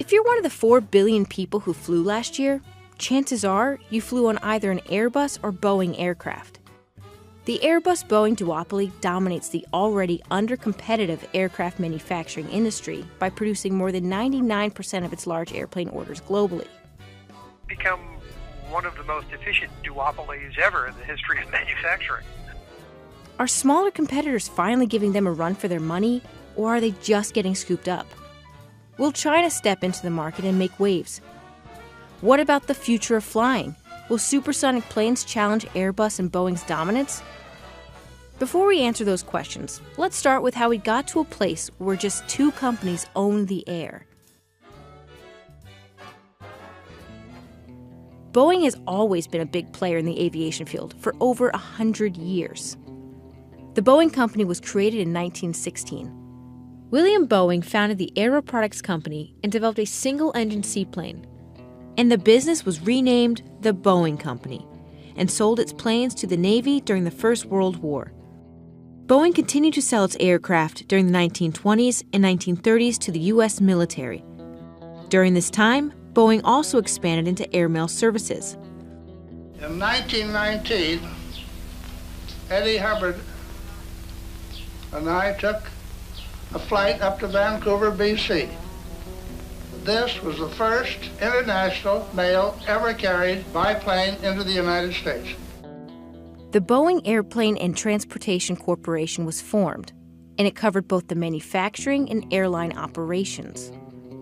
If you're one of the 4 billion people who flew last year, chances are you flew on either an Airbus or Boeing aircraft. The Airbus-Boeing duopoly dominates the already under-competitive aircraft manufacturing industry by producing more than 99% of its large airplane orders globally. Become one of the most efficient duopolies ever in the history of manufacturing. Are smaller competitors finally giving them a run for their money, or are they just getting scooped up? Will China step into the market and make waves? What about the future of flying? Will supersonic planes challenge Airbus and Boeing's dominance? Before we answer those questions, let's start with how we got to a place where just 2 companies own the air. Boeing has always been a big player in the aviation field for over 100 years. The Boeing Company was created in 1916. William Boeing founded the Aero Products Company and developed a single-engine seaplane. And the business was renamed the Boeing Company and sold its planes to the Navy during the First World War. Boeing continued to sell its aircraft during the 1920s and 1930s to the U.S. military. During this time, Boeing also expanded into airmail services. In 1919, Eddie Hubbard and I took a flight up to Vancouver, BC. This was the first international mail ever carried by plane into the United States. The Boeing Airplane and Transportation Corporation was formed, and it covered both the manufacturing and airline operations.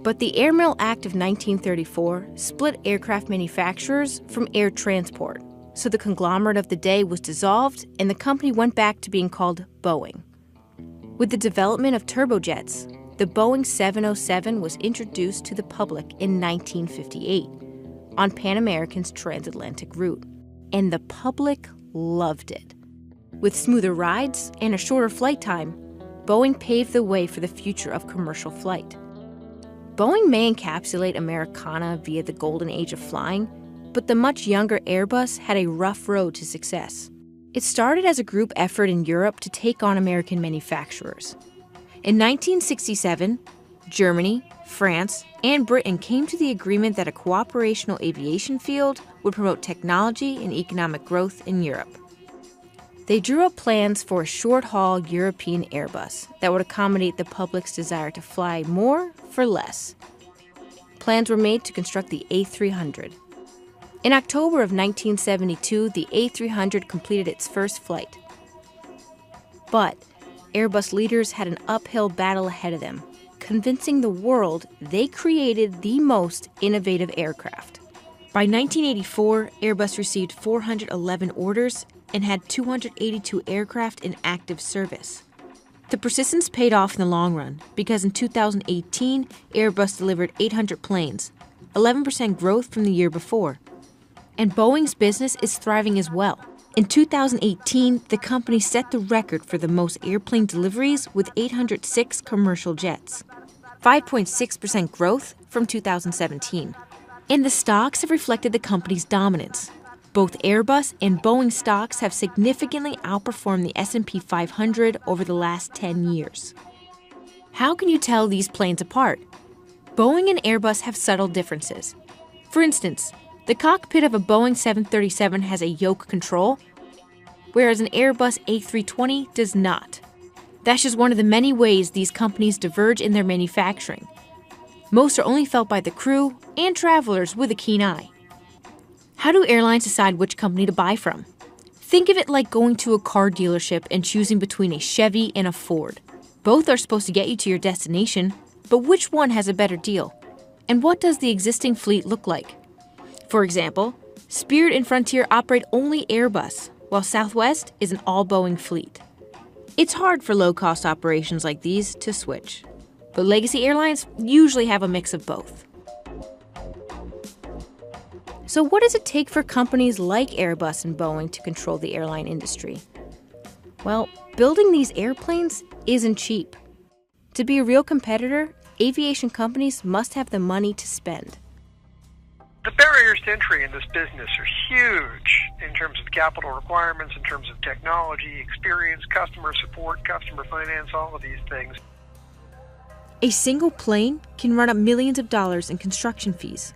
But the Airmail Act of 1934 split aircraft manufacturers from air transport, so the conglomerate of the day was dissolved and the company went back to being called Boeing. With the development of turbojets, the Boeing 707 was introduced to the public in 1958 on Pan American's transatlantic route, and the public loved it. With smoother rides and a shorter flight time, Boeing paved the way for the future of commercial flight. Boeing may encapsulate Americana via the golden age of flying, but the much younger Airbus had a rough road to success. It started as a group effort in Europe to take on American manufacturers. In 1967, Germany, France, and Britain came to the agreement that a cooperational aviation field would promote technology and economic growth in Europe. They drew up plans for a short-haul European Airbus that would accommodate the public's desire to fly more for less. Plans were made to construct the A300. In October of 1972, the A300 completed its first flight. But Airbus leaders had an uphill battle ahead of them, convincing the world they created the most innovative aircraft. By 1984, Airbus received 411 orders and had 282 aircraft in active service. The persistence paid off in the long run because in 2018, Airbus delivered 800 planes, 11% growth from the year before. And Boeing's business is thriving as well. In 2018, the company set the record for the most airplane deliveries with 806 commercial jets, 5.6% growth from 2017. And the stocks have reflected the company's dominance. Both Airbus and Boeing stocks have significantly outperformed the S&P 500 over the last 10 years. How can you tell these planes apart? Boeing and Airbus have subtle differences. For instance, the cockpit of a Boeing 737 has a yoke control, whereas an Airbus A320 does not. That's just one of the many ways these companies diverge in their manufacturing. Most are only felt by the crew and travelers with a keen eye. How do airlines decide which company to buy from? Think of it like going to a car dealership and choosing between a Chevy and a Ford. Both are supposed to get you to your destination, but which one has a better deal? And what does the existing fleet look like? For example, Spirit and Frontier operate only Airbus, while Southwest is an all-Boeing fleet. It's hard for low-cost operations like these to switch, but legacy airlines usually have a mix of both. So what does it take for companies like Airbus and Boeing to control the airline industry? Well, building these airplanes isn't cheap. To be a real competitor, aviation companies must have the money to spend. The barriers to entry in this business are huge in terms of capital requirements, in terms of technology, experience, customer support, customer finance, all of these things. A single plane can run up millions of dollars in construction fees.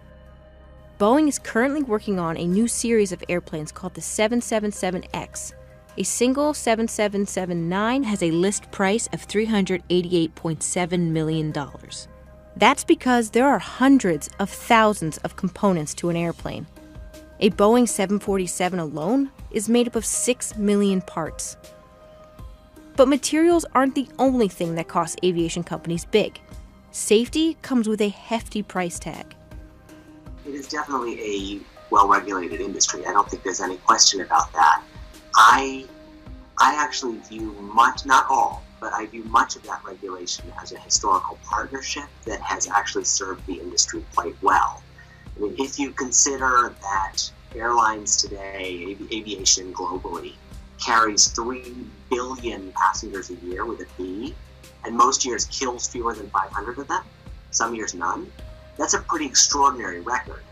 Boeing is currently working on a new series of airplanes called the 777X. A single 7779 has a list price of $388.7 million. That's because there are hundreds of thousands of components to an airplane. A Boeing 747 alone is made up of 6 million parts. But materials aren't the only thing that costs aviation companies big. Safety comes with a hefty price tag. It is definitely a well-regulated industry. I don't think there's any question about that. I actually view much, not all, but I view much of that regulation as a historical partnership that has actually served the industry quite well. I mean, if you consider that airlines today, aviation globally, carries 3 billion passengers a year with a B, and most years kills fewer than 500 of them, some years none, that's a pretty extraordinary record.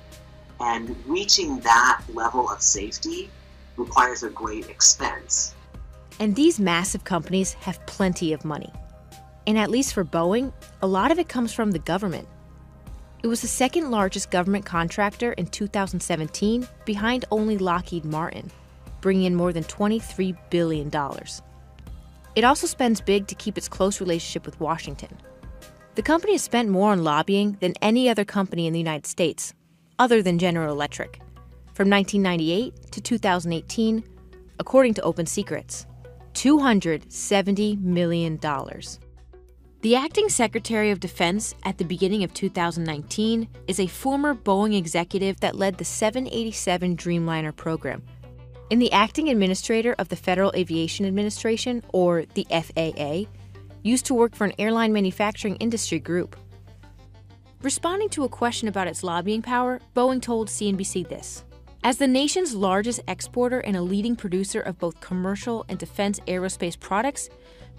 And reaching that level of safety requires a great expense. And these massive companies have plenty of money. And at least for Boeing, a lot of it comes from the government. It was the second largest government contractor in 2017, behind only Lockheed Martin, bringing in more than $23 billion. It also spends big to keep its close relationship with Washington. The company has spent more on lobbying than any other company in the United States, other than General Electric, from 1998 to 2018, according to Open Secrets, $270 million. The acting Secretary of Defense at the beginning of 2019 is a former Boeing executive that led the 787 Dreamliner program, and the acting administrator of the Federal Aviation Administration, or the FAA, used to work for an airline manufacturing industry group. Responding to a question about its lobbying power, Boeing told CNBC this: "As the nation's largest exporter and a leading producer of both commercial and defense aerospace products,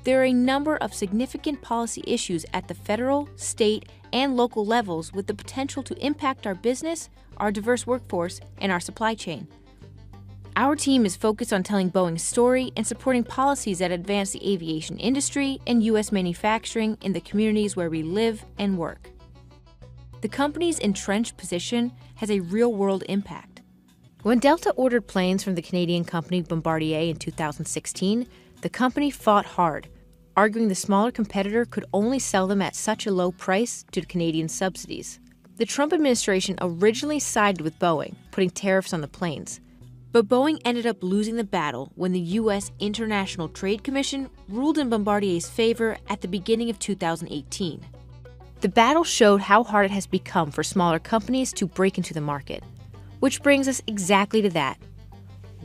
there are a number of significant policy issues at the federal, state, and local levels with the potential to impact our business, our diverse workforce, and our supply chain. Our team is focused on telling Boeing's story and supporting policies that advance the aviation industry and U.S. manufacturing in the communities where we live and work." The company's entrenched position has a real-world impact. When Delta ordered planes from the Canadian company Bombardier in 2016, the company fought hard, arguing the smaller competitor could only sell them at such a low price due to Canadian subsidies. The Trump administration originally sided with Boeing, putting tariffs on the planes. But Boeing ended up losing the battle when the U.S. International Trade Commission ruled in Bombardier's favor at the beginning of 2018. The battle showed how hard it has become for smaller companies to break into the market. Which brings us exactly to that.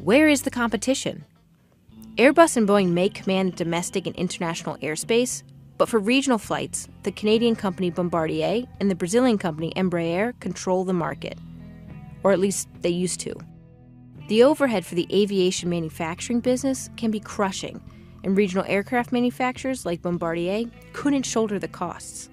Where is the competition? Airbus and Boeing may command domestic and international airspace, but for regional flights, the Canadian company Bombardier and the Brazilian company Embraer control the market. Or at least they used to. The overhead for the aviation manufacturing business can be crushing, and regional aircraft manufacturers like Bombardier couldn't shoulder the costs.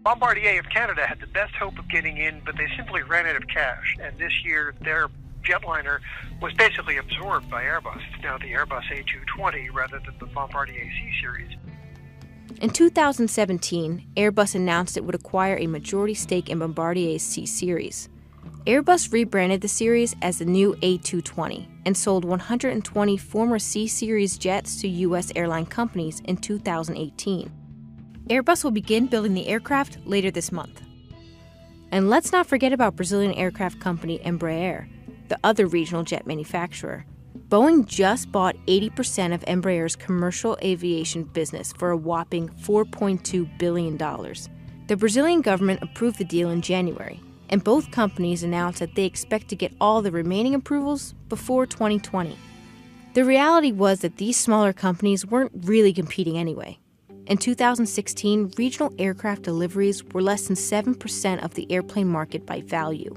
Bombardier of Canada had the best hope of getting in, but they simply ran out of cash. And this year, their jetliner was basically absorbed by Airbus. It's now the Airbus A220 rather than the Bombardier C-Series. In 2017, Airbus announced it would acquire a majority stake in Bombardier's C-Series. Airbus rebranded the series as the new A220 and sold 120 former C-Series jets to U.S. airline companies in 2018. Airbus will begin building the aircraft later this month. And let's not forget about Brazilian aircraft company Embraer, the other regional jet manufacturer. Boeing just bought 80% of Embraer's commercial aviation business for a whopping $4.2 billion. The Brazilian government approved the deal in January, and both companies announced that they expect to get all the remaining approvals before 2020. The reality was that these smaller companies weren't really competing anyway. In 2016, regional aircraft deliveries were less than 7% of the airplane market by value.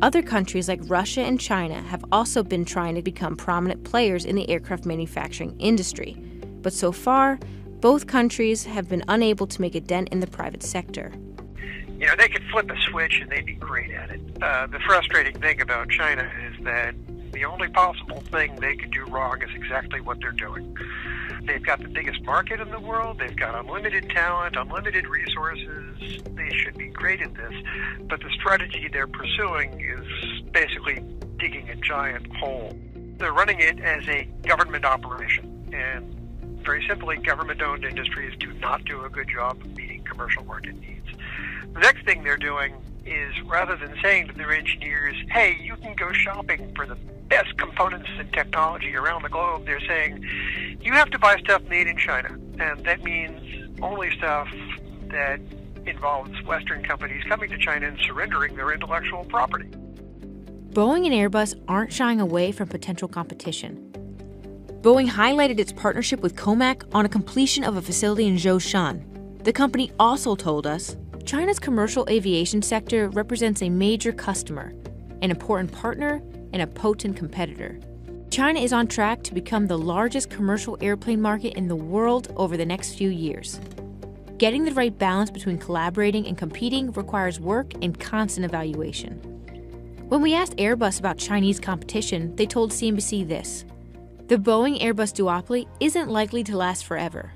Other countries like Russia and China have also been trying to become prominent players in the aircraft manufacturing industry, but so far, both countries have been unable to make a dent in the private sector. You know, they could flip a switch and they'd be great at it. The frustrating thing about China is that the only possible thing they could do wrong is exactly what they're doing. They've got the biggest market in the world, they've got unlimited talent, unlimited resources, they should be great at this, but the strategy they're pursuing is basically digging a giant hole. They're running it as a government operation, and very simply, government-owned industries do not do a good job of meeting commercial market needs. The next thing they're doing is, rather than saying to their engineers, hey, you can go shopping for the best components and technology around the globe, they're saying, you have to buy stuff made in China. And that means only stuff that involves Western companies coming to China and surrendering their intellectual property. Boeing and Airbus aren't shying away from potential competition. Boeing highlighted its partnership with Comac on a completion of a facility in Zhoushan. The company also told us, China's commercial aviation sector represents a major customer, an important partner, and a potent competitor. China is on track to become the largest commercial airplane market in the world over the next few years. Getting the right balance between collaborating and competing requires work and constant evaluation. When we asked Airbus about Chinese competition, they told CNBC this: the Boeing-Airbus duopoly isn't likely to last forever.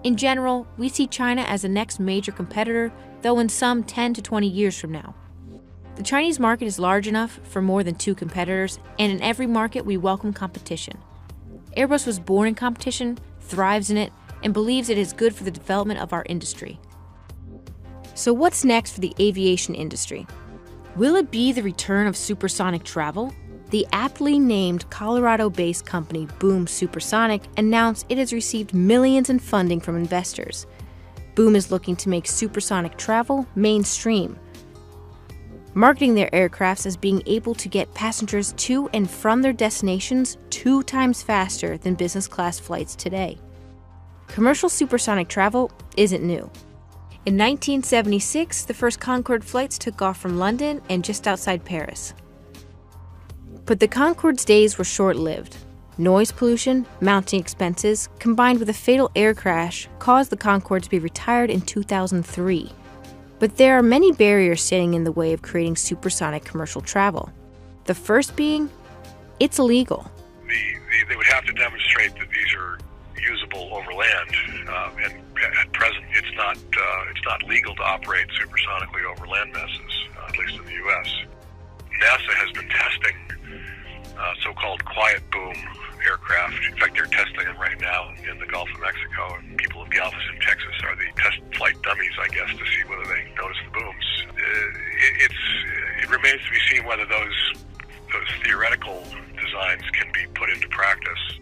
In general, we see China as the next major competitor, though in some 10 to 20 years from now. The Chinese market is large enough for more than two competitors, and in every market we welcome competition. Airbus was born in competition, thrives in it, and believes it is good for the development of our industry. So what's next for the aviation industry? Will it be the return of supersonic travel? The aptly named Colorado-based company Boom Supersonic announced it has received millions in funding from investors. Boom is looking to make supersonic travel mainstream, marketing their aircrafts as being able to get passengers to and from their destinations 2 times faster than business class flights today. Commercial supersonic travel isn't new. In 1976, the first Concorde flights took off from London and just outside Paris. But the Concorde's days were short-lived. Noise pollution, mounting expenses, combined with a fatal air crash, caused the Concorde to be retired in 2003. But there are many barriers standing in the way of creating supersonic commercial travel. The first being, it's illegal. They would have to demonstrate that these are usable over land, and at present it's not legal to operate supersonically over land masses, at least in the U.S. NASA has been testing so-called quiet boom aircraft. In fact, they're testing them right now in the Gulf of Mexico, and people in Galveston, Texas are the test flight dummies, I guess, to see whether they notice the booms. It remains to be seen whether those theoretical designs can be put into practice.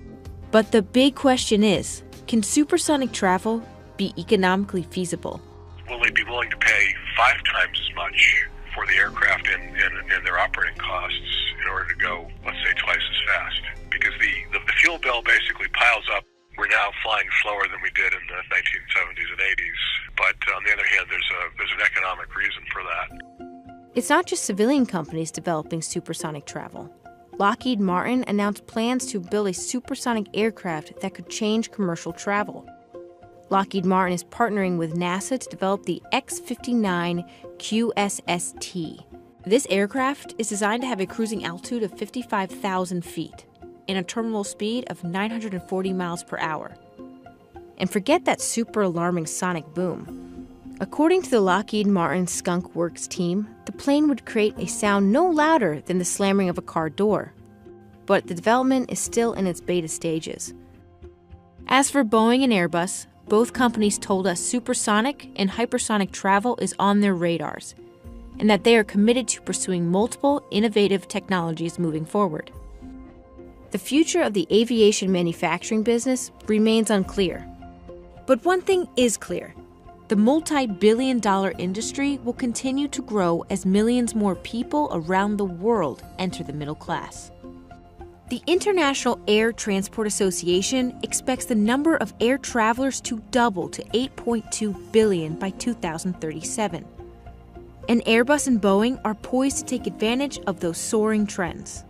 But the big question is, can supersonic travel be economically feasible? Will they be willing to pay 5 times as much for the aircraft and their operating costs in order to go, let's say, twice as fast? Because the fuel bill basically piles up. We're now flying slower than we did in the 1970s and 80s. But on the other hand, there's an economic reason for that. It's not just civilian companies developing supersonic travel. Lockheed Martin announced plans to build a supersonic aircraft that could change commercial travel. Lockheed Martin is partnering with NASA to develop the X-59 QSST. This aircraft is designed to have a cruising altitude of 55,000 feet and a terminal speed of 940 miles per hour. And forget that super alarming sonic boom. According to the Lockheed Martin Skunk Works team, the plane would create a sound no louder than the slamming of a car door. But the development is still in its beta stages. As for Boeing and Airbus, both companies told us supersonic and hypersonic travel is on their radars, and that they are committed to pursuing multiple innovative technologies moving forward. The future of the aviation manufacturing business remains unclear. But one thing is clear. The multi-billion-dollar industry will continue to grow as millions more people around the world enter the middle class. The International Air Transport Association expects the number of air travelers to double to 8.2 billion by 2037. And Airbus and Boeing are poised to take advantage of those soaring trends.